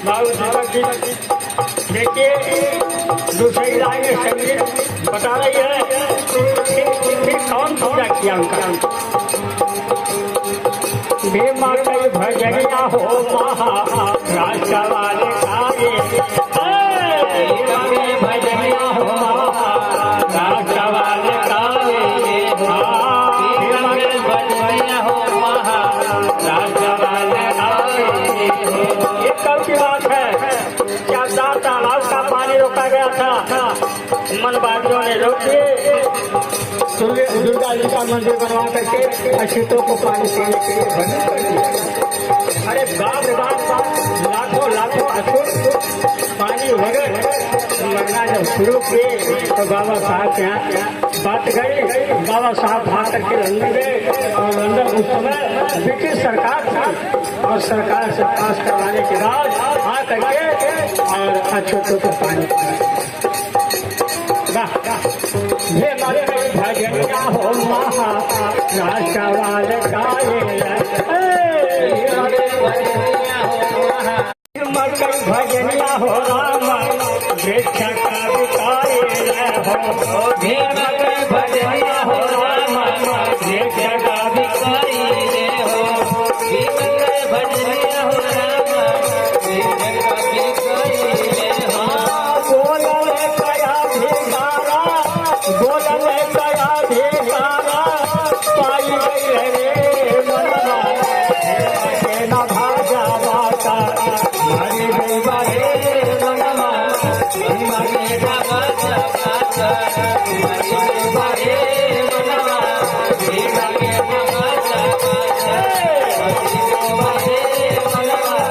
बाबू दीपक जी देखिए दूसरी लाइन में संगीत बता रही है फिर कौन पूजा किया उनका। भीमा कई भजनिया हो महाराष्ट्र वाले काये भजनिया हो महाराष्ट्र वाले काये भजनिया हो महाराष्ट्र वाले काये। ये कब की बात है? क्या तालाब का पानी रोका गया था, मनवादियों ने रोक दिए, दुर्गा जी का मंदिर बनवा करके अछूतों को पानी पीने के लिए बंद कर दिया। अरे बाप रे बाप, लाखों लाखों अछूत पानी वगैरह लगना जब शुरू किए तो बाबा साहब के यहाँ बात गई। बाबा साहब भाग करके लंदन गए और लंदन उस समय ब्रिटिश सरकार थी और सरकार से पास करवाने के बाद आ करके और अछूतों को पानी ये हमारे भजनिया हो महाराष्ट्र वाले काये भजनिया हो राम वृक्ष का विकाये हो भजनिया हो राम वृक्ष का विकाये हो भजनिया हो राम बोलने कया भिकारा पाई गई रे मनवा न भाजा बाता मारी गई बारे मनवा मारे बाबा बाता मारी गई बारे मनवा मारे बाबा बाता मारी गई बारे मनवा मारी गई बारे मनवा